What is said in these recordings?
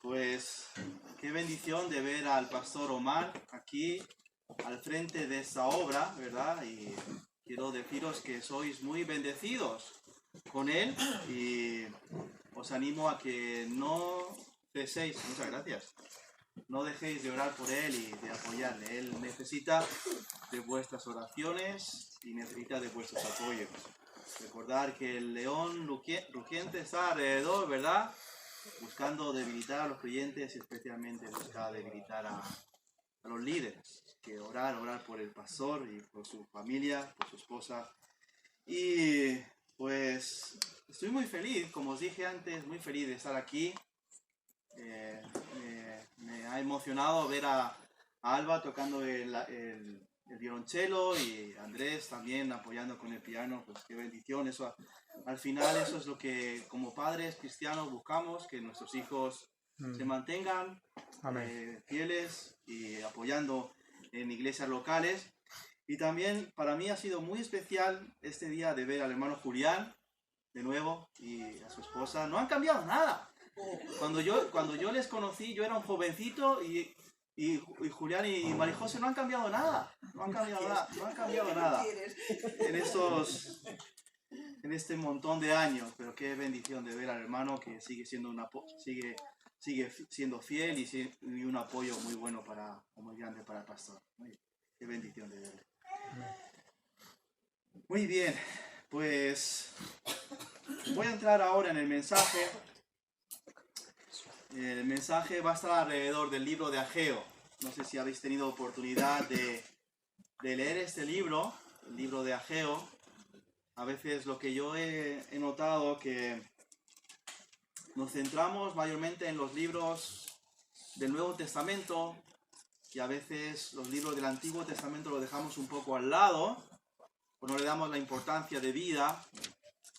Pues qué bendición de ver al pastor Omar aquí al frente de esta obra, ¿verdad? Y quiero deciros que sois muy bendecidos con él y os animo a que no ceséis, muchas gracias, no dejéis de orar por él y de apoyarle. Él necesita de vuestras oraciones y necesita de vuestros apoyos. Recordar que el león rugiente está alrededor, ¿verdad? Buscando debilitar a los creyentes y especialmente busca debilitar a los líderes. Que orar por el pastor y por su familia, por su esposa. Y pues estoy muy feliz, como os dije antes, muy feliz de estar aquí. Me ha emocionado ver a Alba tocando el violonchelo y Andrés también apoyando con el piano. Pues qué bendición. Eso, al final eso es lo que como padres cristianos buscamos, que nuestros hijos se mantengan fieles y apoyando en iglesias locales. Y también para mí ha sido muy especial este día de ver al hermano Julián de nuevo y a su esposa. No han cambiado nada. Cuando yo les conocí, yo era un jovencito y Julián y Marijose no han cambiado nada. No han cambiado nada en este montón de años. Pero qué bendición de ver al hermano que sigue siendo sigue siendo fiel y un apoyo muy bueno muy grande para el pastor. Qué bendición de verle. Muy bien, pues voy a entrar ahora en el mensaje. El mensaje va a estar alrededor del libro de Ageo. No sé si habéis tenido oportunidad de leer este libro, el libro de Ageo. A veces lo que yo he notado que nos centramos mayormente en los libros del Nuevo Testamento y a veces los libros del Antiguo Testamento los dejamos un poco al lado o no le damos la importancia de vida.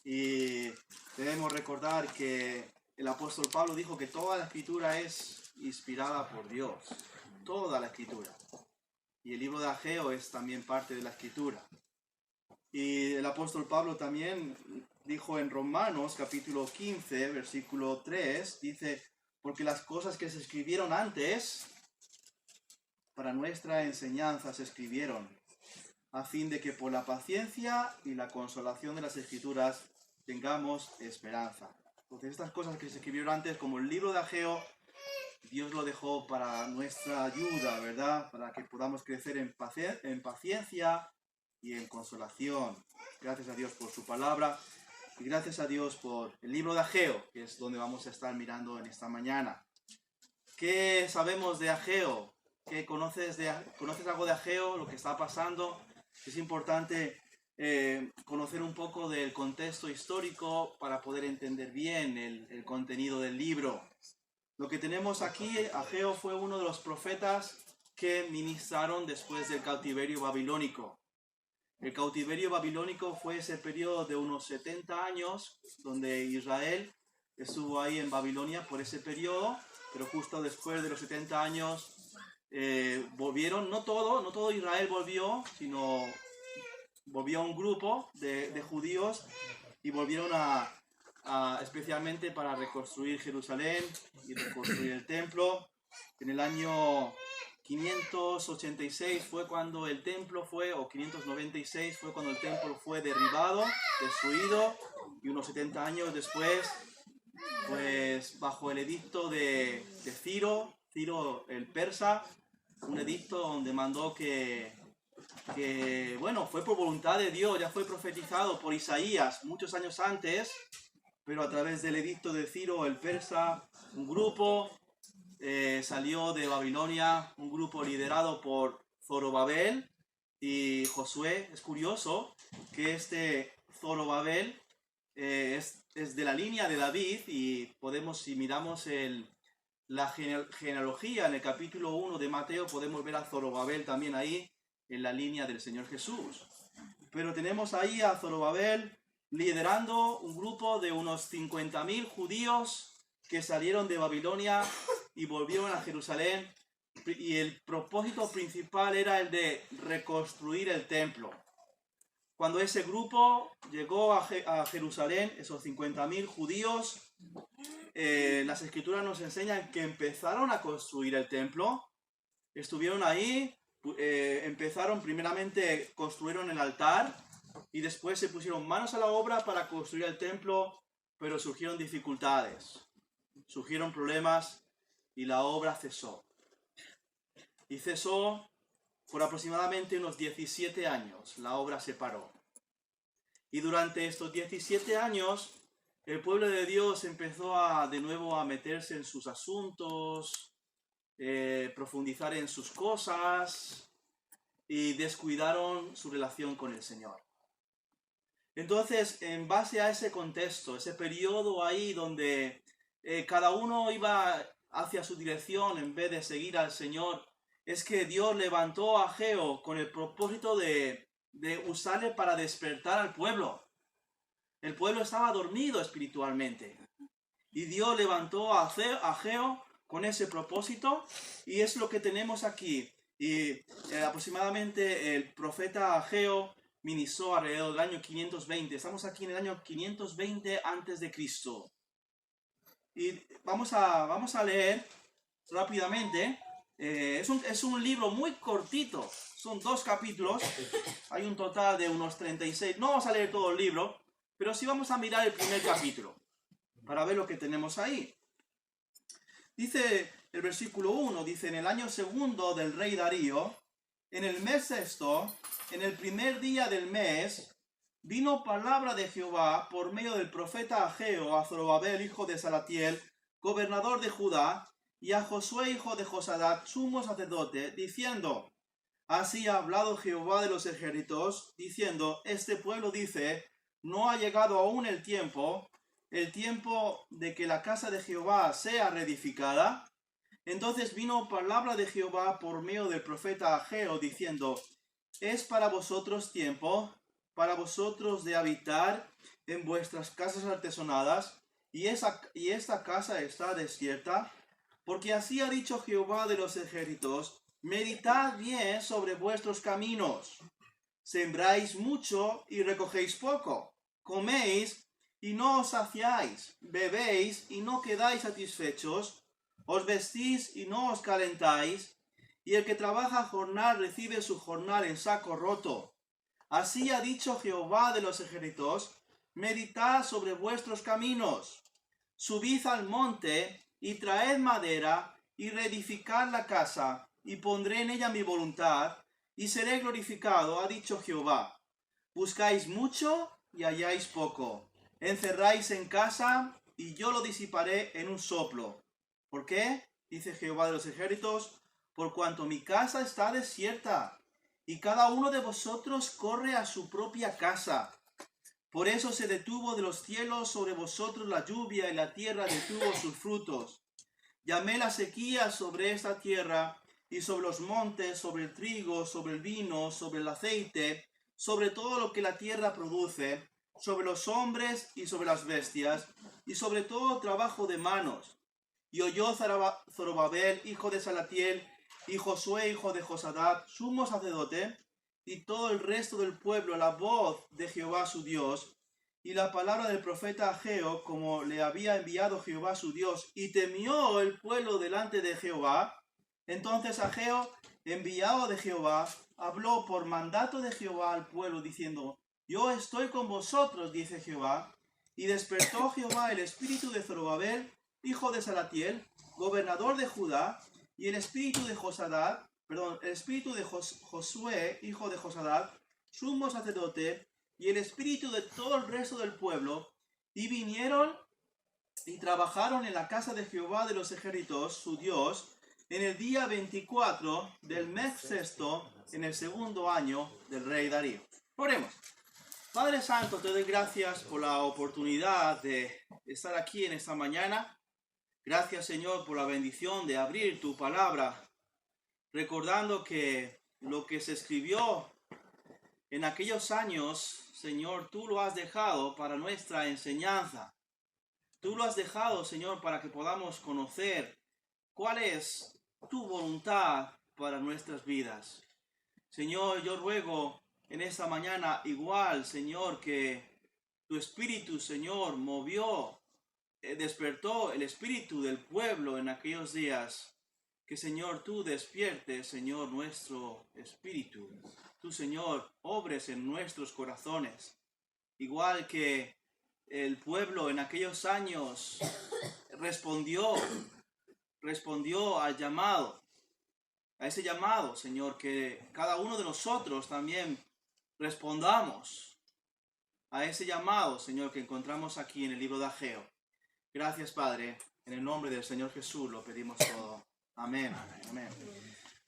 Y debemos recordar que el apóstol Pablo dijo que toda la escritura es inspirada por Dios. Toda la escritura. Y el libro de Ageo es también parte de la escritura. Y el apóstol Pablo también dijo en Romanos capítulo 15, versículo 3, dice, porque las cosas que se escribieron antes, para nuestra enseñanza se escribieron, a fin de que por la paciencia y la consolación de las escrituras tengamos esperanza. Entonces estas cosas que se escribieron antes, como el libro de Ageo, Dios lo dejó para nuestra ayuda, ¿verdad? Para que podamos crecer en paciencia y en consolación. Gracias a Dios por su palabra y gracias a Dios por el libro de Ageo, que es donde vamos a estar mirando en esta mañana. ¿Qué sabemos de Ageo? ¿Conoces algo de Ageo? Lo que está pasando. Es importante conocer un poco del contexto histórico para poder entender bien el contenido del libro. Lo que tenemos aquí, Ageo fue uno de los profetas que ministraron después del cautiverio babilónico. El cautiverio babilónico fue ese periodo de unos 70 años donde Israel estuvo ahí en Babilonia por ese periodo, pero justo después de los 70 años volvieron, no todo Israel volvió, sino volvió un grupo de judíos y volvieron especialmente para reconstruir Jerusalén y reconstruir el templo. En el año 586 fue cuando el templo o 596 fue cuando el templo fue derribado, destruido, y unos 70 años después, pues bajo el edicto de Ciro el persa, un edicto donde mandó que fue por voluntad de Dios, ya fue profetizado por Isaías muchos años antes, pero a través del edicto de Ciro el persa, un grupo salió de Babilonia, un grupo liderado por Zorobabel y Josué. Es curioso que este Zorobabel es de la línea de David y si miramos la genealogía en el capítulo 1 de Mateo, podemos ver a Zorobabel también ahí en la línea del Señor Jesús. Pero tenemos ahí a Zorobabel liderando un grupo de unos 50.000 judíos que salieron de Babilonia y volvieron a Jerusalén, y el propósito principal era el de reconstruir el templo. Cuando ese grupo llegó a Jerusalén, esos 50.000 judíos, las escrituras nos enseñan que empezaron a construir el templo, estuvieron ahí, empezaron primeramente, construyeron el altar y después se pusieron manos a la obra para construir el templo, pero surgieron dificultades, surgieron problemas y la obra cesó. Y cesó por aproximadamente unos 17 años, la obra se paró. Y durante estos 17 años, el pueblo de Dios empezó de nuevo a meterse en sus asuntos, profundizar en sus cosas y descuidaron su relación con el Señor. Entonces, en base a ese contexto, ese periodo ahí donde cada uno iba hacia su dirección en vez de seguir al Señor, es que Dios levantó a Ageo con el propósito de usarle para despertar al pueblo. El pueblo estaba dormido espiritualmente. Y Dios levantó a Ageo con ese propósito. Y es lo que tenemos aquí. Y aproximadamente el profeta Ageo ministró alrededor del año 520. Estamos aquí en el año 520 antes de Cristo. Y vamos a leer rápidamente. Es un libro muy cortito. Son 2 capítulos. Hay un total de unos 36. No vamos a leer todo el libro, pero sí vamos a mirar el primer capítulo para ver lo que tenemos ahí. Dice el versículo 1, dice: en el año segundo del rey Darío, en el mes sexto, en el primer día del mes, vino palabra de Jehová por medio del profeta Ageo a Zorobabel, hijo de Salatiel, gobernador de Judá, y a Josué, hijo de Josadat, sumo sacerdote, diciendo: así ha hablado Jehová de los ejércitos, diciendo: este pueblo dice, no ha llegado aún el tiempo de que la casa de Jehová sea reedificada. Entonces vino palabra de Jehová por medio del profeta Ageo, diciendo: es para vosotros tiempo, para vosotros de habitar en vuestras casas artesonadas, y esta casa está desierta. Porque así ha dicho Jehová de los ejércitos: meditad bien sobre vuestros caminos. Sembráis mucho y recogéis poco. Coméis y no os saciáis. Bebéis y no quedáis satisfechos. Os vestís y no os calentáis. Y el que trabaja jornal recibe su jornal en saco roto. Así ha dicho Jehová de los ejércitos: meditad sobre vuestros caminos. Subid al monte y traed madera, y reedificad la casa, y pondré en ella mi voluntad, y seré glorificado, ha dicho Jehová. Buscáis mucho, y halláis poco. Encerráis en casa, y yo lo disiparé en un soplo. ¿Por qué? Dice Jehová de los ejércitos: por cuanto mi casa está desierta, y cada uno de vosotros corre a su propia casa. Por eso se detuvo de los cielos sobre vosotros la lluvia, y la tierra detuvo sus frutos. Llamé la sequía sobre esta tierra, y sobre los montes, sobre el trigo, sobre el vino, sobre el aceite, sobre todo lo que la tierra produce, sobre los hombres y sobre las bestias, y sobre todo trabajo de manos. Y oyó Zorobabel, hijo de Salatiel, y Josué, hijo de Josadat, sumo sacerdote, y todo el resto del pueblo, la voz de Jehová su Dios, y la palabra del profeta Ageo, como le había enviado Jehová su Dios, y temió el pueblo delante de Jehová. Entonces Ageo, enviado de Jehová, habló por mandato de Jehová al pueblo, diciendo: yo estoy con vosotros, dice Jehová. Y despertó Jehová el espíritu de Zorobabel, hijo de Salatiel, gobernador de Judá, y el espíritu de Josué, hijo de Josadat, sumo sacerdote, y el espíritu de todo el resto del pueblo, y vinieron y trabajaron en la casa de Jehová de los ejércitos, su Dios, en el día 24 del mes sexto, en el segundo año del rey Darío. Oremos. Padre Santo, te doy gracias por la oportunidad de estar aquí en esta mañana. Gracias, Señor, por la bendición de abrir tu palabra, recordando que lo que se escribió en aquellos años, Señor, tú lo has dejado para nuestra enseñanza. Tú lo has dejado, Señor, para que podamos conocer cuál es tu voluntad para nuestras vidas. Señor, yo ruego en esta mañana igual, Señor, que tu Espíritu, Señor, movió despertó el espíritu del pueblo en aquellos días. Que Señor, tú despiertes, Señor, nuestro espíritu. Tú, Señor, obres en nuestros corazones. Igual que el pueblo en aquellos años respondió al llamado, a ese llamado, Señor, que cada uno de nosotros también respondamos a ese llamado, Señor, que encontramos aquí en el libro de Ageo. Gracias, Padre. En el nombre del Señor Jesús lo pedimos todo. Amén. Amén.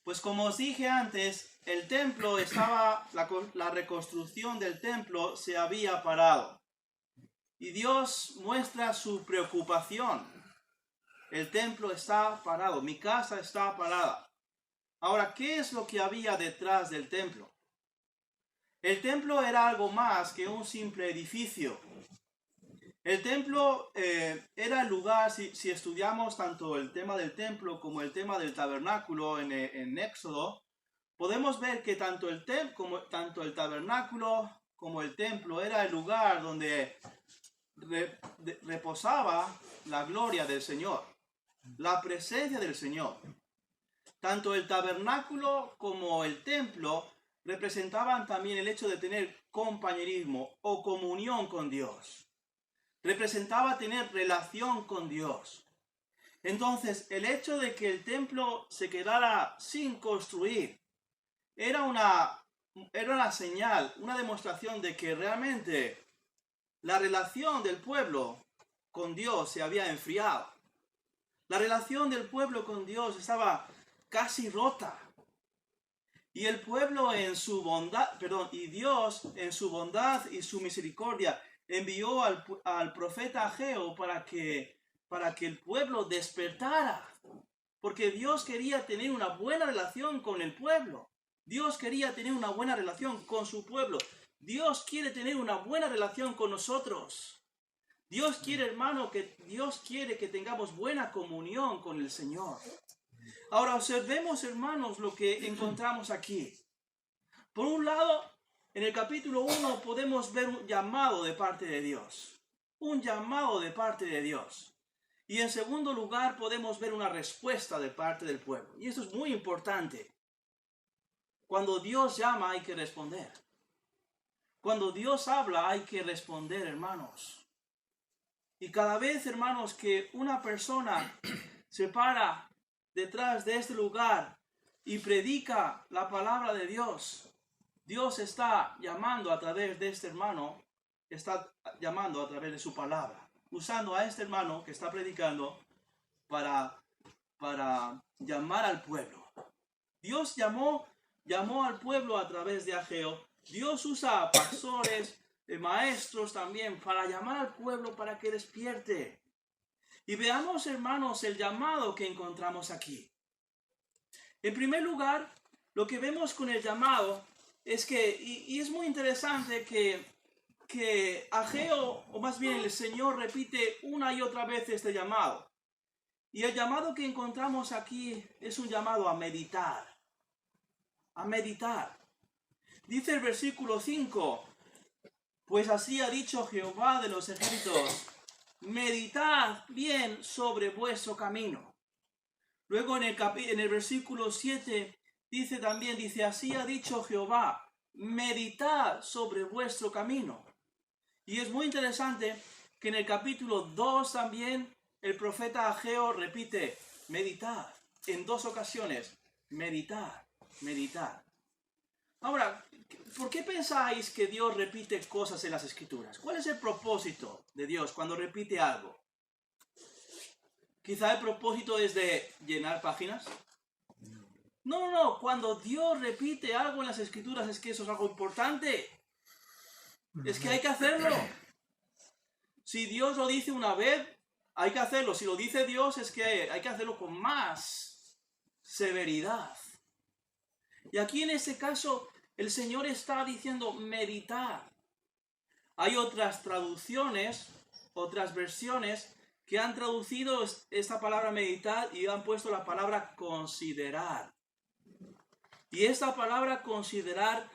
Pues como os dije antes, el templo estaba, la reconstrucción del templo se había parado. Y Dios muestra su preocupación. El templo está parado, mi casa está parada. Ahora, ¿qué es lo que había detrás del templo? El templo era algo más que un simple edificio. El templo era el lugar, si estudiamos tanto el tema del templo como el tema del tabernáculo en Éxodo, podemos ver que tanto el tabernáculo como el templo era el lugar donde reposaba la gloria del Señor, la presencia del Señor. Tanto el tabernáculo como el templo representaban también el hecho de tener compañerismo o comunión con Dios. Representaba tener relación con Dios. Entonces, el hecho de que el templo se quedara sin construir era una señal, una demostración de que realmente la relación del pueblo con Dios se había enfriado. La relación del pueblo con Dios estaba casi rota. Y el pueblo y Dios en su bondad y su misericordia envió al profeta Ageo para que el pueblo despertara. Porque Dios quería tener una buena relación con el pueblo. Dios quería tener una buena relación con su pueblo. Dios quiere tener una buena relación con nosotros. Dios quiere, hermano, Dios quiere que tengamos buena comunión con el Señor. Ahora observemos, hermanos, lo que encontramos aquí. Por un lado, en el capítulo 1 podemos ver un llamado de parte de Dios. Un llamado de parte de Dios. Y en segundo lugar podemos ver una respuesta de parte del pueblo. Y esto es muy importante. Cuando Dios llama hay que responder. Cuando Dios habla hay que responder, hermanos. Y cada vez, hermanos, que una persona se para detrás de este lugar y predica la palabra de Dios, Dios está llamando a través de este hermano, está llamando a través de su palabra, usando a este hermano que está predicando para llamar al pueblo. Dios llamó al pueblo a través de Ageo. Dios usa a pastores, maestros también, para llamar al pueblo para que despierte. Y veamos, hermanos, el llamado que encontramos aquí. En primer lugar, lo que vemos con el llamado es que, y es muy interesante que Ageo, o más bien el Señor, repite una y otra vez este llamado. Y el llamado que encontramos aquí es un llamado a meditar. A meditar. Dice el versículo 5, pues así ha dicho Jehová de los ejércitos, meditad bien sobre vuestro camino. Luego en el versículo 7 dice, así ha dicho Jehová, meditad sobre vuestro camino. Y es muy interesante que en el capítulo 2 también el profeta Ageo repite, meditad, en 2 ocasiones, meditar. Ahora, ¿por qué pensáis que Dios repite cosas en las Escrituras? ¿Cuál es el propósito de Dios cuando repite algo? Quizá el propósito es de llenar páginas. No. Cuando Dios repite algo en las Escrituras es que eso es algo importante. Es que hay que hacerlo. Si Dios lo dice una vez, hay que hacerlo. Si lo dice Dios, es que hay que hacerlo con más severidad. Y aquí en este caso, el Señor está diciendo meditar. Hay otras traducciones, otras versiones, que han traducido esta palabra meditar y han puesto la palabra considerar. Y esta palabra considerar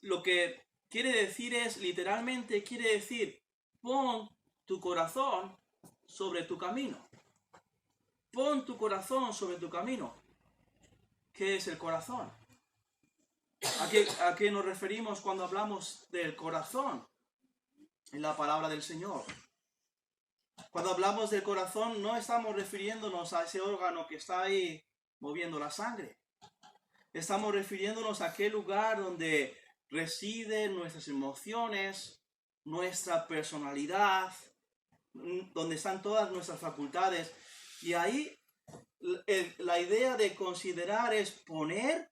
lo que quiere decir es, literalmente quiere decir, pon tu corazón sobre tu camino. Pon tu corazón sobre tu camino. ¿Qué es el corazón? ¿A qué nos referimos cuando hablamos del corazón en la palabra del Señor? Cuando hablamos del corazón no estamos refiriéndonos a ese órgano que está ahí moviendo la sangre. Estamos refiriéndonos a aquel lugar donde residen nuestras emociones, nuestra personalidad, donde están todas nuestras facultades. Y ahí la idea de considerar es poner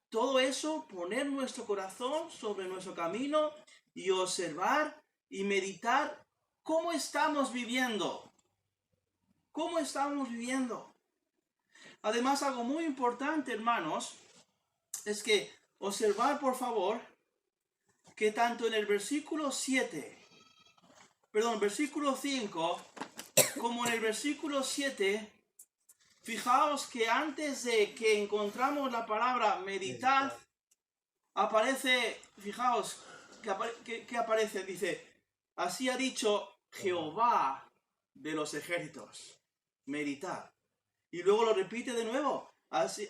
todo eso, poner nuestro corazón sobre nuestro camino y observar y meditar cómo estamos viviendo. ¿Cómo estamos viviendo? Además, algo muy importante, hermanos, es que observar, por favor, que tanto en el versículo 5, como en el versículo 7, fijaos que antes de que encontramos la palabra meditar, aparece, fijaos, que aparece, dice, así ha dicho Jehová de los ejércitos, meditar. Y luego lo repite de nuevo, así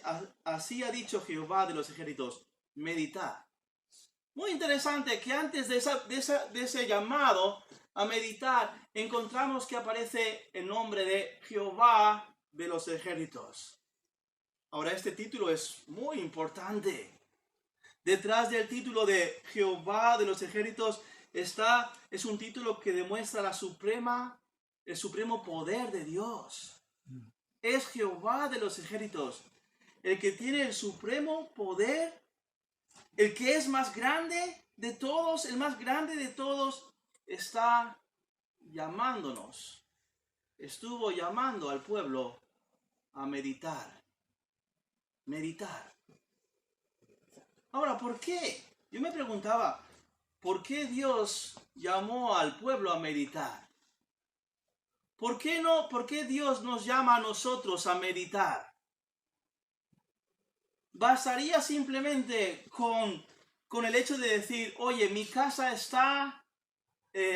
ha dicho Jehová de los ejércitos, meditar. Muy interesante que antes de ese llamado a meditar, encontramos que aparece el nombre de Jehová de los ejércitos. Ahora, este título es muy importante. Detrás del título de Jehová de los ejércitos es un título que demuestra el supremo poder de Dios. Es Jehová de los ejércitos, el que tiene el supremo poder, el que es más grande de todos, el más grande de todos, está llamándonos. Estuvo llamando al pueblo a meditar. Meditar. Ahora, ¿por qué? Yo me preguntaba, ¿por qué Dios llamó al pueblo a meditar? ¿Por qué Dios nos llama a nosotros a meditar? Bastaría simplemente con el hecho de decir, oye, mi casa está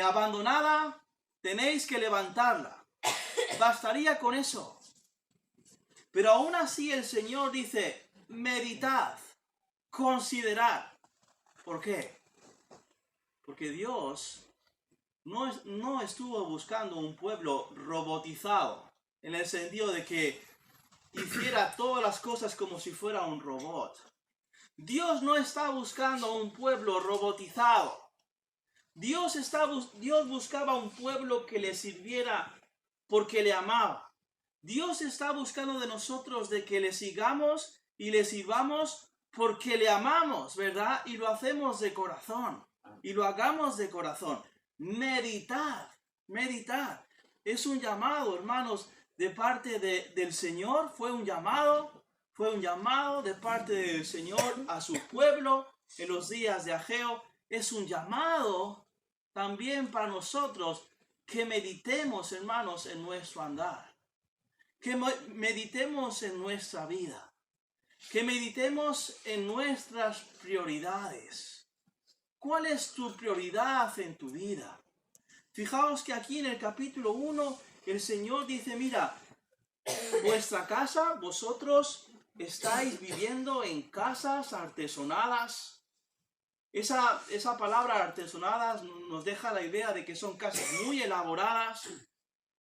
abandonada, tenéis que levantarla. Bastaría con eso. Pero aún así el Señor dice, meditad, considerad. ¿Por qué? Porque Dios no estuvo buscando un pueblo robotizado, en el sentido de que hiciera todas las cosas como si fuera un robot. Dios no está buscando un pueblo robotizado. Dios buscaba un pueblo que le sirviera porque le amaba. Dios está buscando de nosotros de que le sigamos y le sirvamos porque le amamos, ¿verdad? Y lo hacemos de corazón. Y lo hagamos de corazón. Meditar. Es un llamado, hermanos, de parte del Señor. Fue un llamado de parte del Señor a su pueblo en los días de Ageo. Es un llamado también para nosotros que meditemos, hermanos, en nuestro andar. Que meditemos en nuestra vida. Que meditemos en nuestras prioridades. ¿Cuál es tu prioridad en tu vida? Fijaos que aquí en el capítulo 1 el Señor dice, mira, vuestra casa, vosotros estáis viviendo en casas artesonadas. Esa palabra artesonadas nos deja la idea de que son casas muy elaboradas,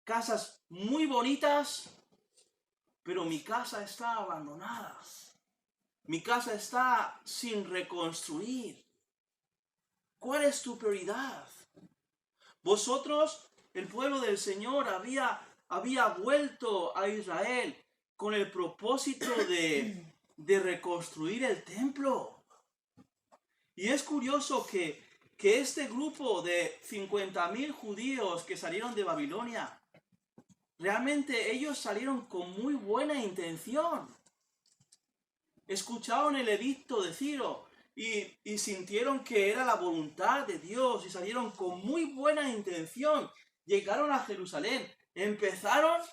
casas muy bonitas, pero mi casa está abandonada. Mi casa está sin reconstruir. ¿Cuál es tu prioridad? Vosotros, el pueblo del Señor, había vuelto a Israel con el propósito de reconstruir el templo. Y es curioso que este grupo de 50,000 judíos que salieron de Babilonia, realmente ellos salieron con muy buena intención. Escucharon el edicto de Ciro y sintieron que era la voluntad de Dios y salieron con muy buena intención. Llegaron a Jerusalén, empezaron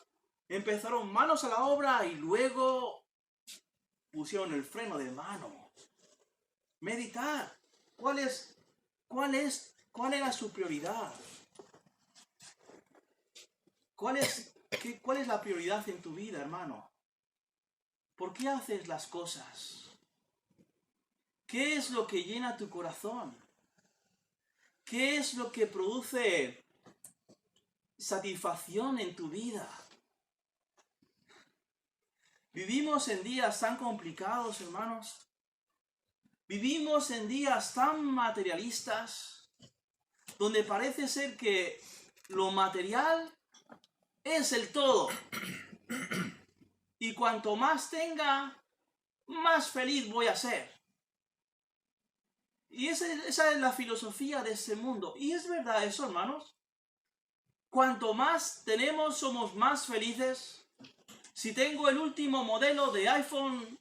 manos a la obra y luego pusieron el freno de mano. Meditar. ¿Cuál era su prioridad? ¿Cuál es la prioridad en tu vida, hermano? ¿Por qué haces las cosas? ¿Qué es lo que llena tu corazón? ¿Qué es lo que produce satisfacción en tu vida? Vivimos en días tan complicados, hermanos. Vivimos en días tan materialistas, donde parece ser que lo material es el todo. Y cuanto más tenga, más feliz voy a ser. Y esa es la filosofía de este mundo. Y es verdad eso, hermanos. Cuanto más tenemos, somos más felices. Si tengo el último modelo de iPhone,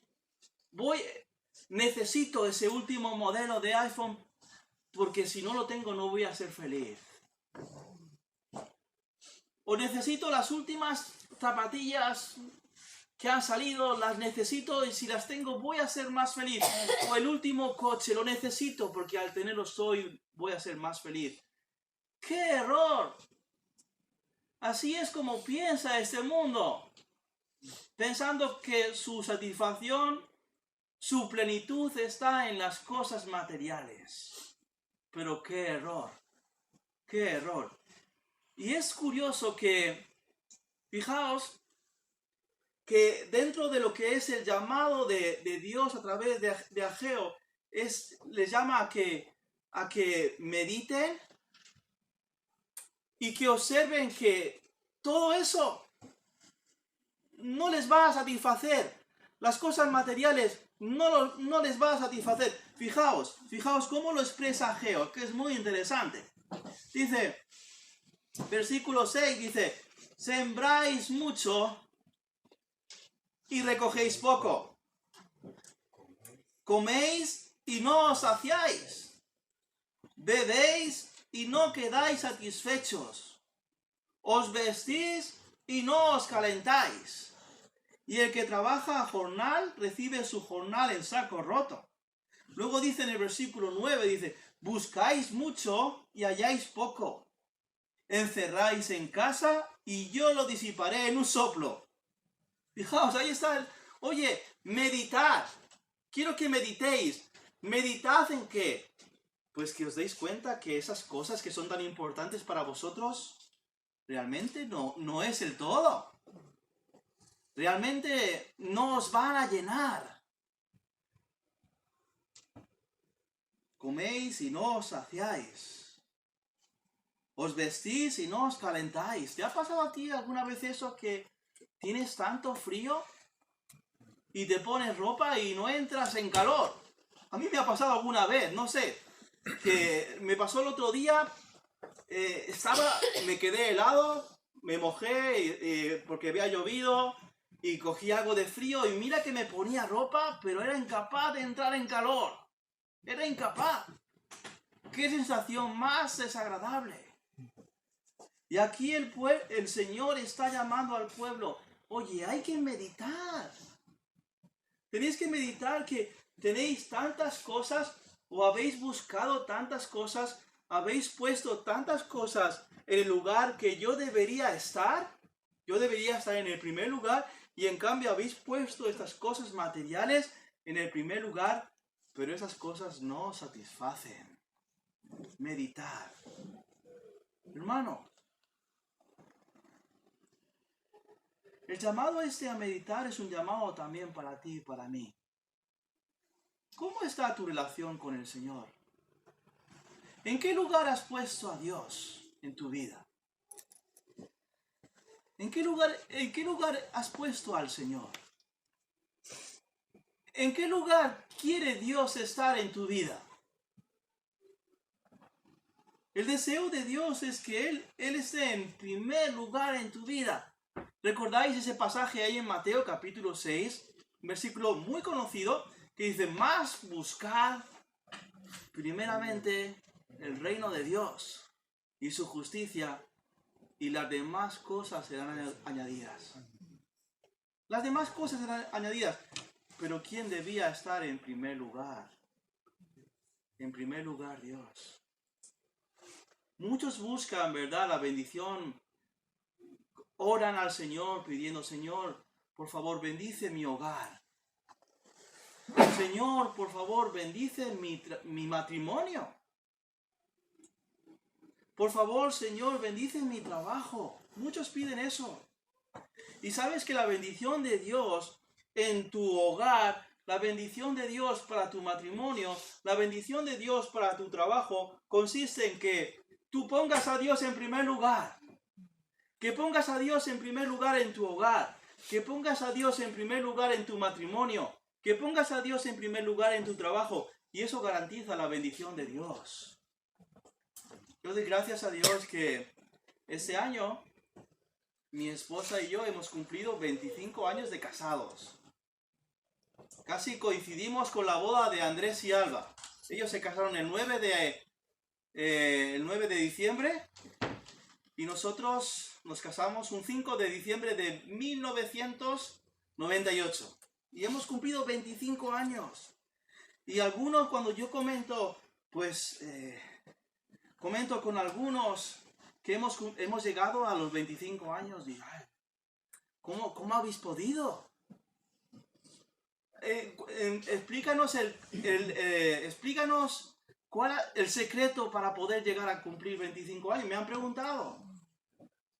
necesito ese último modelo de iPhone, porque si no lo tengo no voy a ser feliz. O necesito las últimas zapatillas que han salido, las necesito y si las tengo voy a ser más feliz. O el último coche, lo necesito porque al tenerlo voy a ser más feliz. ¡Qué error! Así es como piensa este mundo. Pensando que su satisfacción, su plenitud está en las cosas materiales. Pero qué error. ¡Qué error! Y es curioso que, fijaos, que dentro de lo que es el llamado de Dios a través de Ageo, les llama a que mediten y que observen que todo eso no les va a satisfacer. Las cosas materiales no les va a satisfacer. Fijaos cómo lo expresa Ageo, que es muy interesante. Dice, versículo 6, dice, sembráis mucho y recogéis poco. Coméis y no os saciáis. Bebéis y no quedáis satisfechos. Os vestís y no os calentáis. Y el que trabaja a jornal recibe su jornal en saco roto. Luego dice en el versículo 9, dice, buscáis mucho y halláis poco. Encerráis en casa y yo lo disiparé en un soplo. Fijaos, ahí está oye, meditad. Quiero que meditéis. ¿Meditad en qué? Pues que os deis cuenta que esas cosas que son tan importantes para vosotros, realmente no es el todo. Realmente no os van a llenar. Coméis y no os saciáis. Os vestís y no os calentáis. ¿Te ha pasado a ti alguna vez eso que tienes tanto frío y te pones ropa y no entras en calor? A mí me ha pasado alguna vez, no sé, que me pasó el otro día, me quedé helado, me mojé porque había llovido y cogí algo de frío y mira que me ponía ropa, pero era incapaz de entrar en calor. Era incapaz. ¡Qué sensación más desagradable! Y aquí el Señor está llamando al pueblo. Oye, hay que meditar. Tenéis que meditar que tenéis tantas cosas o habéis buscado tantas cosas, habéis puesto tantas cosas en el lugar que yo debería estar. Yo debería estar en el primer lugar y en cambio habéis puesto estas cosas materiales en el primer lugar, pero esas cosas no satisfacen. Meditar. Hermano, el llamado a meditar es un llamado también para ti y para mí. ¿Cómo está tu relación con el Señor? ¿En qué lugar has puesto a Dios en tu vida? ¿En qué lugar has puesto al Señor? ¿En qué lugar quiere Dios estar en tu vida? El deseo de Dios es que Él esté en primer lugar en tu vida. ¿Recordáis ese pasaje ahí en Mateo capítulo 6? Un versículo muy conocido que dice, más buscad primeramente el reino de Dios y su justicia y las demás cosas serán añadidas. Las demás cosas serán añadidas. Pero ¿quién debía estar en primer lugar? En primer lugar, Dios. Muchos buscan, ¿verdad?, la bendición oran al Señor pidiendo, Señor, por favor, bendice mi hogar. Señor, por favor, bendice mi matrimonio. Por favor, Señor, bendice mi trabajo. Muchos piden eso. Y sabes que la bendición de Dios en tu hogar, la bendición de Dios para tu matrimonio, la bendición de Dios para tu trabajo, consiste en que tú pongas a Dios en primer lugar. Que pongas a Dios en primer lugar en tu hogar. Que pongas a Dios en primer lugar en tu matrimonio. Que pongas a Dios en primer lugar en tu trabajo. Y eso garantiza la bendición de Dios. Yo doy gracias a Dios que este año mi esposa y yo hemos cumplido 25 años de casados. Casi coincidimos con la boda de Andrés y Alba. Ellos se casaron el 9 de diciembre y nosotros nos casamos un 5 de diciembre de 1998. Y hemos cumplido 25 años. Y algunos, cuando yo comento, pues, comento con algunos que hemos llegado a los 25 años. Y, ¿cómo habéis podido? Explícanos explícanos cuál es el secreto para poder llegar a cumplir 25 años. Me han preguntado.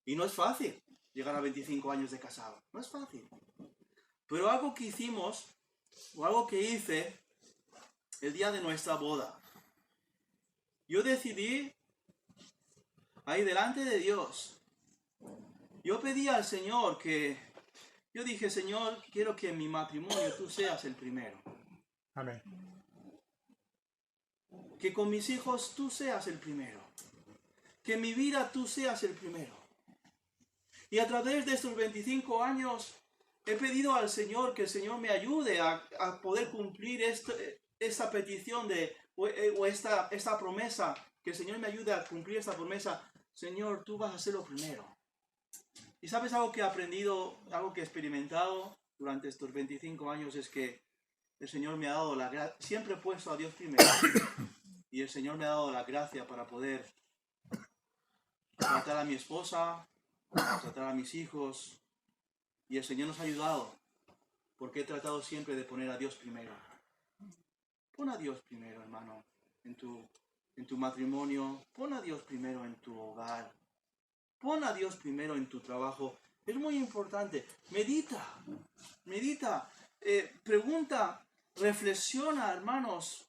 Y no es fácil llegar a 25 años de casado. No es fácil. Pero algo que hicimos, o algo que hice el día de nuestra boda. Yo decidí, ahí delante de Dios, yo pedí al Señor yo dije, Señor, quiero que en mi matrimonio tú seas el primero. Amén. Que con mis hijos tú seas el primero. Que en mi vida tú seas el primero. Y a través de estos 25 años he pedido al Señor que el Señor me ayude a poder cumplir esta petición o esta promesa. Que el Señor me ayude a cumplir esta promesa. Señor, tú vas a ser lo primero. Y sabes algo que he aprendido, algo que he experimentado durante estos 25 años es que el Señor me ha dado la gracia, siempre he puesto a Dios primero, y el Señor me ha dado la gracia para poder tratar a mi esposa, tratar a mis hijos, y el Señor nos ha ayudado, porque he tratado siempre de poner a Dios primero. Pon a Dios primero, hermano, en tu matrimonio, pon a Dios primero en tu hogar. Pon a Dios primero en tu trabajo. Es muy importante. Medita. Pregunta. Reflexiona, hermanos.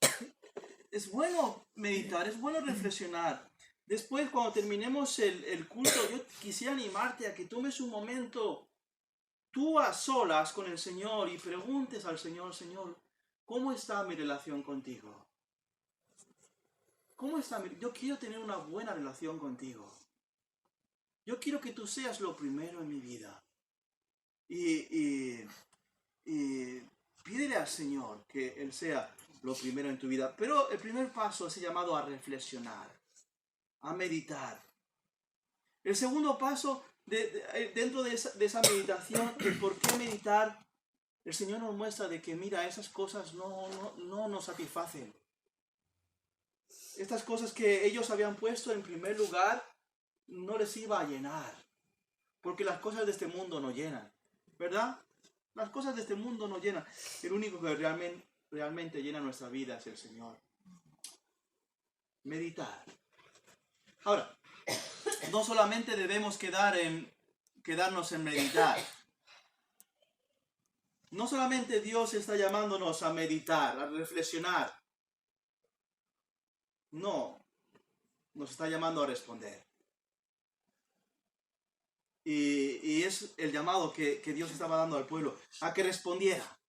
Es bueno meditar, es bueno reflexionar. Después, cuando terminemos el culto, yo quisiera animarte a que tomes un momento tú a solas con el Señor y preguntes al Señor, Señor, ¿cómo está mi relación contigo? Yo quiero tener una buena relación contigo. Yo quiero que tú seas lo primero en mi vida. Y pídele al Señor que Él sea lo primero en tu vida. Pero el primer paso es llamado a reflexionar, a meditar. El segundo paso, dentro de esa meditación, el por qué meditar, el Señor nos muestra de que, mira, esas cosas no nos satisfacen. Estas cosas que ellos habían puesto en primer lugar, no les iba a llenar, porque las cosas de este mundo no llenan, ¿verdad? Las cosas de este mundo no llenan. El único que realmente llena nuestra vida es el Señor. Meditar. Ahora, no solamente debemos quedarnos en meditar. No solamente Dios está llamándonos a meditar, a reflexionar. No, nos está llamando a responder. Y es el llamado que Dios estaba dando al pueblo, a que respondiera.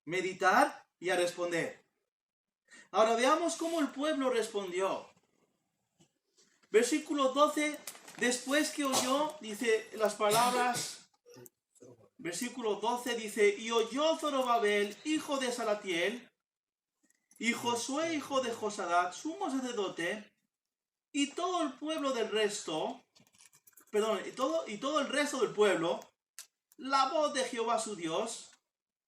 Meditar y a responder. Ahora veamos cómo el pueblo respondió. Versículo 12, después que oyó, dice las palabras, versículo 12 dice, y oyó Zorobabel, hijo de Salatiel, y Josué, hijo de Josadat, sumo sacerdote, y todo el pueblo del resto, y todo el resto del pueblo, la voz de Jehová su Dios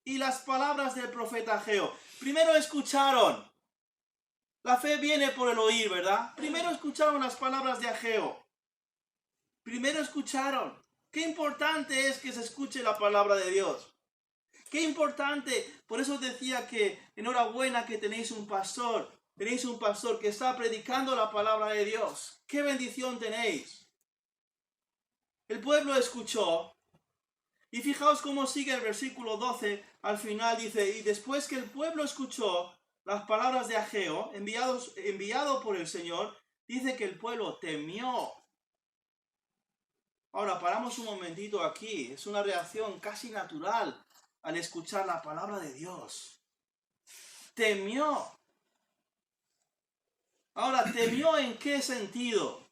y las palabras del profeta Ageo. Primero escucharon. La fe viene por el oír, ¿verdad? Primero escucharon las palabras de Ageo. Primero escucharon. Qué importante es que se escuche la palabra de Dios. Qué importante. Por eso decía que enhorabuena que tenéis un pastor. Tenéis un pastor que está predicando la palabra de Dios. Qué bendición tenéis. El pueblo escuchó. Y fijaos cómo sigue el versículo 12. Al final dice, y después que el pueblo escuchó las palabras de Ageo, enviado por el Señor, dice que el pueblo temió. Ahora, paramos un momentito aquí. Es una reacción casi natural al escuchar la palabra de Dios. Temió. Ahora, ¿temió en qué sentido?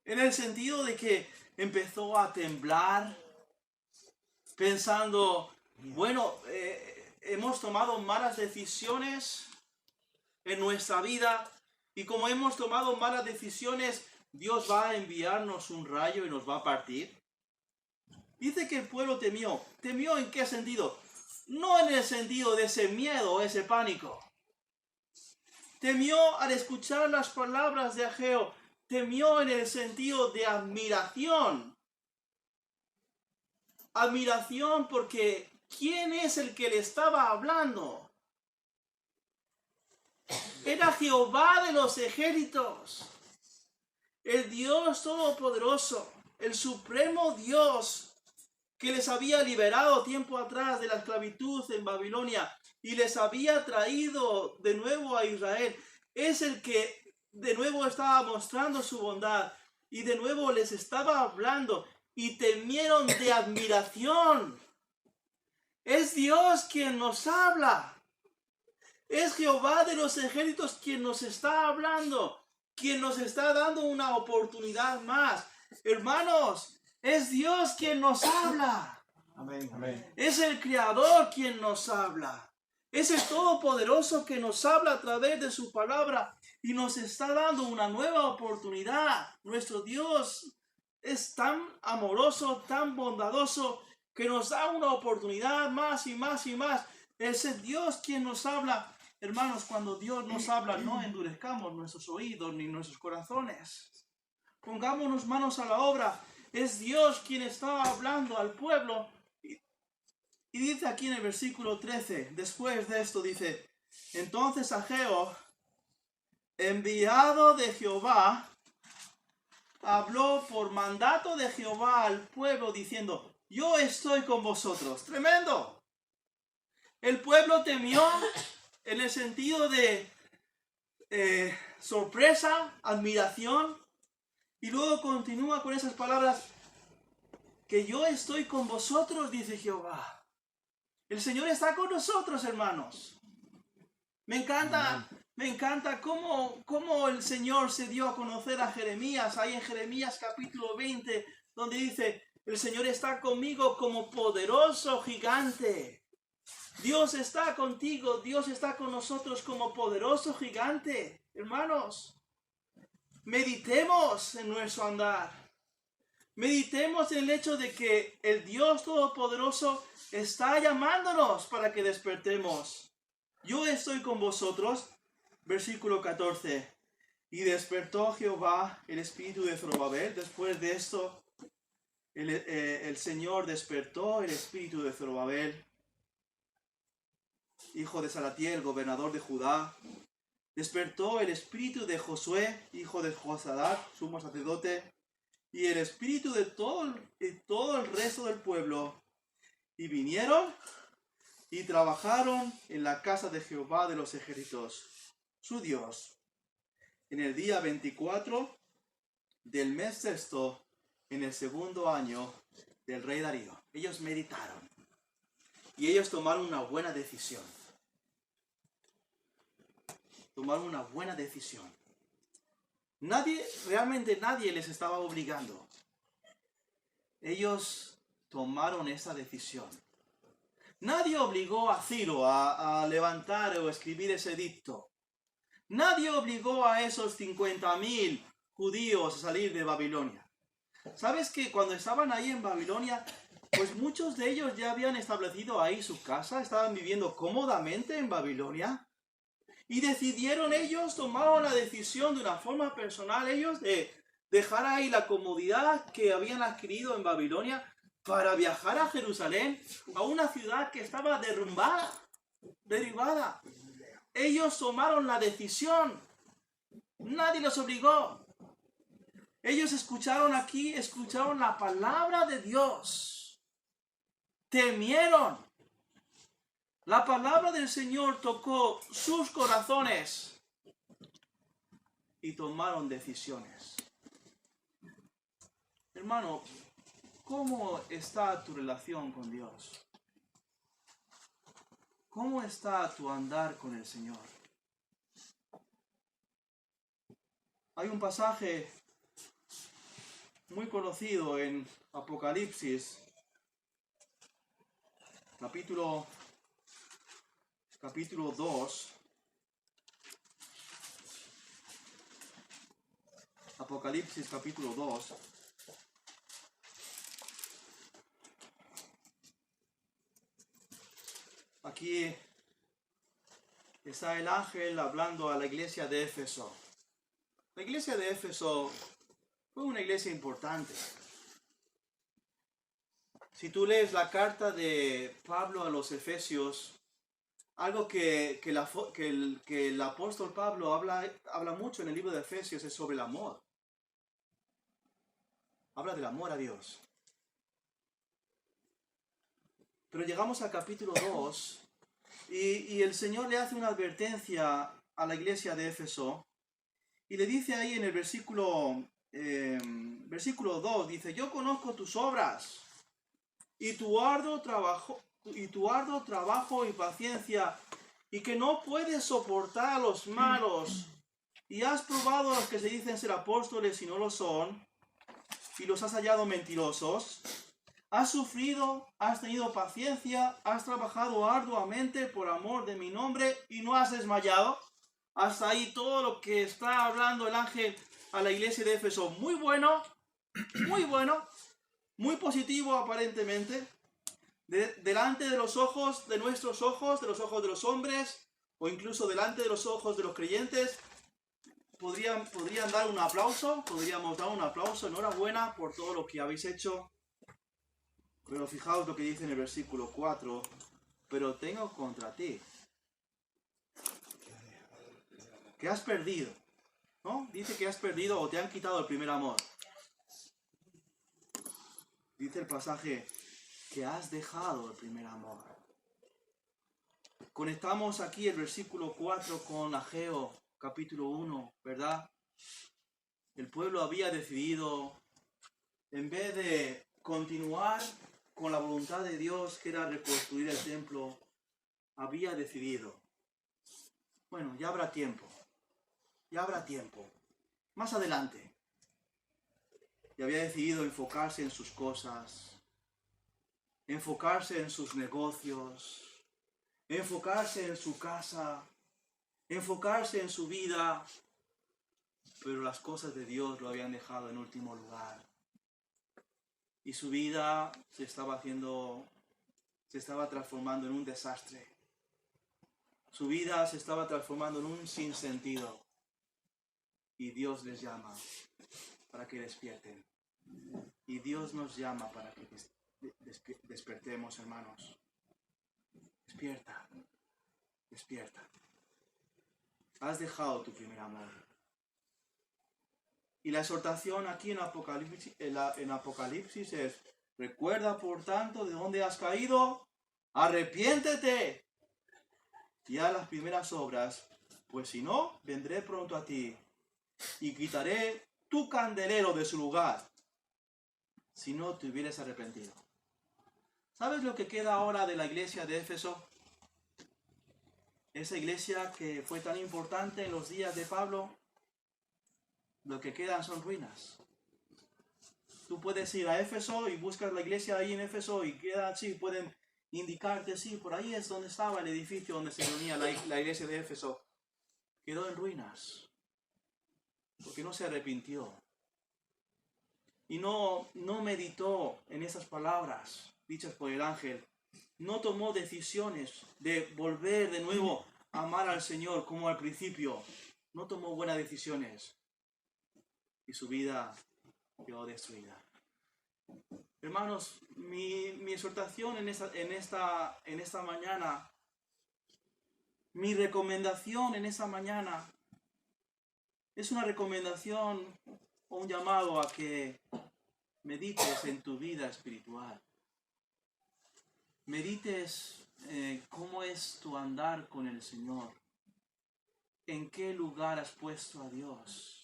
En el sentido de que empezó a temblar, pensando, bueno, hemos tomado malas decisiones en nuestra vida, y como hemos tomado malas decisiones, Dios va a enviarnos un rayo y nos va a partir. Dice que el pueblo temió. ¿Temió en qué sentido? No en el sentido de ese miedo, ese pánico. Temió al escuchar las palabras de Ageo. Temió en el sentido de admiración. Admiración porque ¿quién es el que le estaba hablando? Era Jehová de los ejércitos, el Dios todopoderoso, el supremo Dios que les había liberado tiempo atrás de la esclavitud en Babilonia y les había traído de nuevo a Israel. Es el que de nuevo estaba mostrando su bondad y de nuevo les estaba hablando y temieron de admiración. Es Dios quien nos habla. Es Jehová de los ejércitos quien nos está hablando, quien nos está dando una oportunidad más. Hermanos, es Dios quien nos habla. Amén. Amén. Es el Creador quien nos habla. Es el Todopoderoso que nos habla a través de su palabra y nos está dando una nueva oportunidad. Nuestro Dios es tan amoroso, tan bondadoso, que nos da una oportunidad más y más y más. Es el Dios quien nos habla. Hermanos, cuando Dios nos habla, no endurezcamos nuestros oídos ni nuestros corazones. Pongámonos manos a la obra. Es Dios quien está hablando al pueblo. Y dice aquí en el versículo 13, después de esto dice, entonces Ageo, enviado de Jehová, habló por mandato de Jehová al pueblo diciendo, yo estoy con vosotros. Tremendo. El pueblo temió en el sentido de sorpresa, admiración, y luego continúa con esas palabras, que yo estoy con vosotros, dice Jehová. El Señor está con nosotros, hermanos. Me encanta cómo el Señor se dio a conocer a Jeremías, ahí en Jeremías capítulo 20, donde dice, el Señor está conmigo como poderoso gigante. Dios está contigo, Dios está con nosotros como poderoso gigante. Hermanos, meditemos en nuestro andar. Meditemos en el hecho de que el Dios Todopoderoso está llamándonos para que despertemos. Yo estoy con vosotros, versículo 14. Y despertó Jehová el espíritu de Zorobabel. Después de esto, el Señor despertó el espíritu de Zorobabel, hijo de Salatiel, gobernador de Judá. Despertó el espíritu de Josué, hijo de Josadat, sumo sacerdote, y el espíritu de todo el resto del pueblo. Y vinieron y trabajaron en la casa de Jehová de los ejércitos, su Dios, en el día 24 del mes sexto, en el segundo año del rey Darío. Ellos meditaron y ellos tomaron una buena decisión. Tomaron una buena decisión. Realmente nadie les estaba obligando. Ellos tomaron esa decisión. Nadie obligó a Ciro a levantar o escribir ese edicto. Nadie obligó a esos 50,000 judíos a salir de Babilonia. ¿Sabes que cuando estaban ahí en Babilonia, pues muchos de ellos ya habían establecido ahí su casa, estaban viviendo cómodamente en Babilonia? Y decidieron ellos, tomaron la decisión de una forma personal ellos de dejar ahí la comodidad que habían adquirido en Babilonia para viajar a Jerusalén, a una ciudad que estaba derribada. Ellos tomaron la decisión. Nadie los obligó. Ellos escucharon la palabra de Dios. Temieron. La palabra del Señor tocó sus corazones y tomaron decisiones. Hermano, ¿cómo está tu relación con Dios? ¿Cómo está tu andar con el Señor? Hay un pasaje muy conocido en Apocalipsis, capítulo 2. Apocalipsis capítulo 2. Aquí está el ángel hablando a la iglesia de Éfeso. La iglesia de Éfeso fue una iglesia importante. Si tú lees la carta de Pablo a los Efesios, algo que el apóstol Pablo habla mucho en el libro de Efesios es sobre el amor. Habla del amor a Dios. Pero llegamos al capítulo 2 y el Señor le hace una advertencia a la iglesia de Éfeso y le dice ahí en el versículo 2, dice: yo conozco tus obras y tu arduo trabajo y paciencia, y que no puedes soportar a los malos, y has probado a los que se dicen ser apóstoles y no lo son, y los has hallado mentirosos. Has sufrido, has tenido paciencia, has trabajado arduamente por amor de mi nombre y no has desmayado. Hasta ahí todo lo que está hablando el ángel a la iglesia de Éfeso. Muy bueno, muy positivo aparentemente. Delante de los ojos, de nuestros ojos, de los ojos de los hombres, o incluso delante de los ojos de los creyentes, podríamos dar un aplauso, enhorabuena por todo lo que habéis hecho. Pero fijaos lo que dice en el versículo 4, pero tengo contra ti, que has perdido, ¿no? Dice que has perdido o te han quitado el primer amor. Dice el pasaje que has dejado el primer amor. Conectamos aquí el versículo 4 con Ageo, capítulo 1, ¿verdad? El pueblo había decidido, en vez de continuar con la voluntad de Dios, que era reconstruir el templo, había decidido, bueno, ya habrá tiempo, más adelante. Y había decidido enfocarse en sus cosas, enfocarse en sus negocios, enfocarse en su casa, enfocarse en su vida, pero las cosas de Dios lo habían dejado en último lugar. Y su vida se estaba transformando en un desastre. Su vida se estaba transformando en un sinsentido. Y Dios les llama para que despierten. Y Dios nos llama para que despertemos, hermanos. Despierta. Has dejado tu primer amor. Y la exhortación aquí en Apocalipsis es: recuerda por tanto de dónde has caído, arrepiéntete y haz las primeras obras, pues si no, vendré pronto a ti y quitaré tu candelero de su lugar, si no te hubieras arrepentido. ¿Sabes lo que queda ahora de la iglesia de Éfeso? Esa iglesia que fue tan importante en los días de Pablo, lo que quedan son ruinas. Tú puedes ir a Éfeso y buscas la iglesia ahí en Éfeso y queda así, pueden indicarte, sí, por ahí es donde estaba el edificio donde se reunía la iglesia de Éfeso. Quedó en ruinas, porque no se arrepintió. Y no meditó en esas palabras dichas por el ángel. No tomó decisiones de volver de nuevo a amar al Señor como al principio. No tomó buenas decisiones. y su vida quedó destruida. Hermanos, mi exhortación en esta mañana, mi recomendación en esta mañana, es una recomendación o un llamado a que medites en tu vida espiritual. Medites cómo es tu andar con el Señor. ¿En qué lugar has puesto a Dios?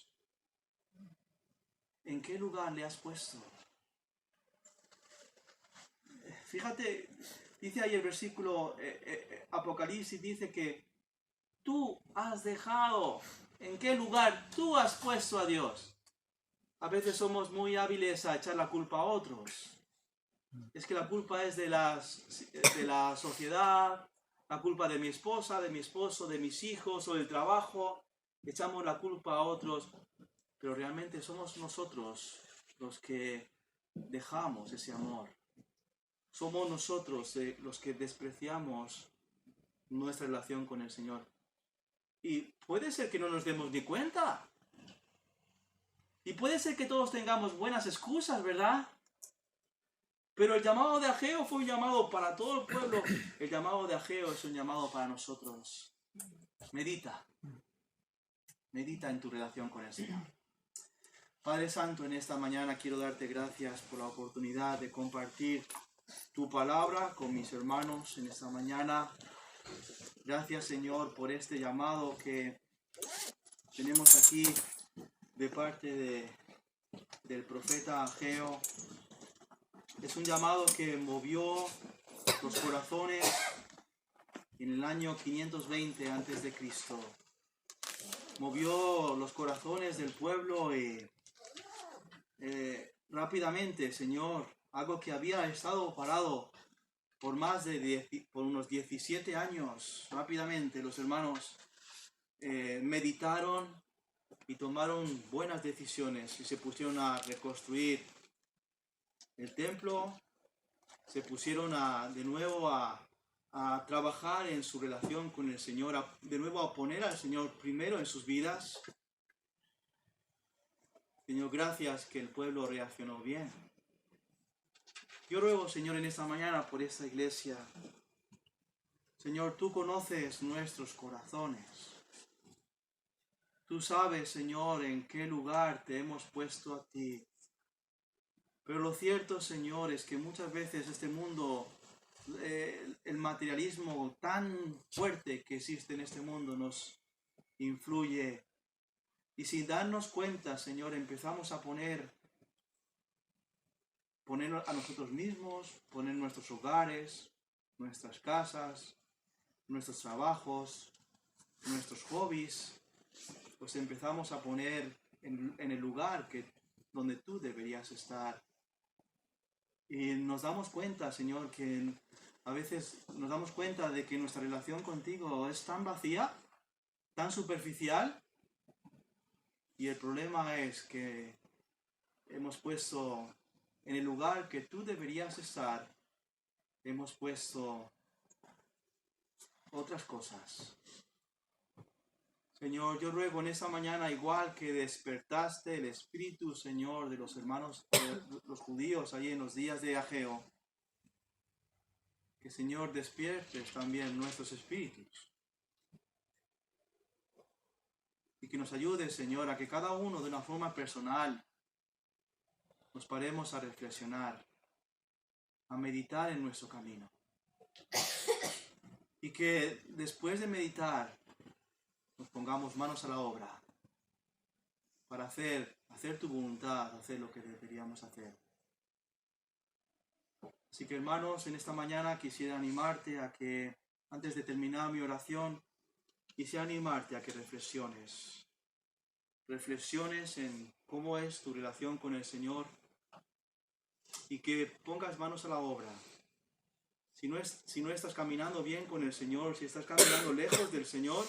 ¿En qué lugar le has puesto? Fíjate, dice ahí el versículo Apocalipsis, dice que tú has dejado. ¿En qué lugar tú has puesto a Dios? A veces somos muy hábiles a echar la culpa a otros. Es que la culpa es de la sociedad, la culpa de mi esposa, de mi esposo, de mis hijos o del trabajo. Echamos la culpa a otros, pero realmente somos nosotros los que dejamos ese amor. Somos nosotros los que despreciamos nuestra relación con el Señor. Y puede ser que no nos demos ni cuenta. Y puede ser que todos tengamos buenas excusas, ¿verdad? Pero el llamado de Ageo fue un llamado para todo el pueblo. El llamado de Ageo es un llamado para nosotros. Medita. Medita en tu relación con el Señor. Padre Santo, en esta mañana quiero darte gracias por la oportunidad de compartir tu palabra con mis hermanos en esta mañana. Gracias, Señor, por este llamado que tenemos aquí de parte del profeta Ageo. Es un llamado que movió los corazones en el año 520 a.C. Movió los corazones del pueblo y rápidamente, Señor, algo que había estado parado por unos 17 años, rápidamente los hermanos meditaron y tomaron buenas decisiones y se pusieron a reconstruir el templo, se pusieron de nuevo a trabajar en su relación con el Señor, de nuevo a poner al Señor primero en sus vidas. Señor, gracias que el pueblo reaccionó bien. Yo ruego, Señor, en esta mañana por esta iglesia. Señor, tú conoces nuestros corazones. Tú sabes, Señor, en qué lugar te hemos puesto a ti. Pero lo cierto, Señor, es que muchas veces este mundo, el materialismo tan fuerte que existe en este mundo nos influye. Y sin darnos cuenta, Señor, empezamos a poner a nosotros mismos, poner nuestros hogares, nuestras casas, nuestros trabajos, nuestros hobbies, pues empezamos a poner en el lugar donde tú deberías estar. Y nos damos cuenta, Señor, que a veces nos damos cuenta de que nuestra relación contigo es tan vacía, tan superficial, y el problema es que hemos puesto en el lugar que tú deberías estar, hemos puesto otras cosas. Señor, yo ruego en esta mañana, igual que despertaste el espíritu, Señor, de los hermanos, los judíos ahí en los días de Ageo, que, Señor, despiertes también nuestros espíritus. Y que nos ayude, Señor, a que cada uno de una forma personal nos paremos a reflexionar, a meditar en nuestro camino. Y que después de meditar nos pongamos manos a la obra para hacer tu voluntad, hacer lo que deberíamos hacer. Así que, hermanos, en esta mañana quisiera animarte a que, antes de terminar mi oración, quisiera animarte a que reflexiones. Reflexiones en cómo es tu relación con el Señor y que pongas manos a la obra. Si no estás caminando bien con el Señor, si estás caminando lejos del Señor,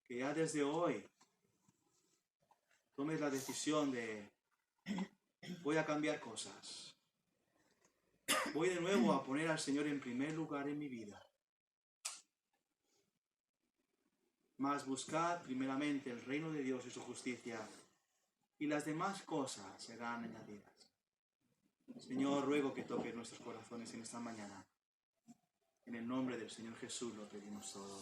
que ya desde hoy tomes la decisión de voy a cambiar cosas. Voy de nuevo a poner al Señor en primer lugar en mi vida. Mas buscad primeramente el reino de Dios y su justicia, y las demás cosas serán añadidas. Señor, ruego que toques nuestros corazones en esta mañana. En el nombre del Señor Jesús lo pedimos todo.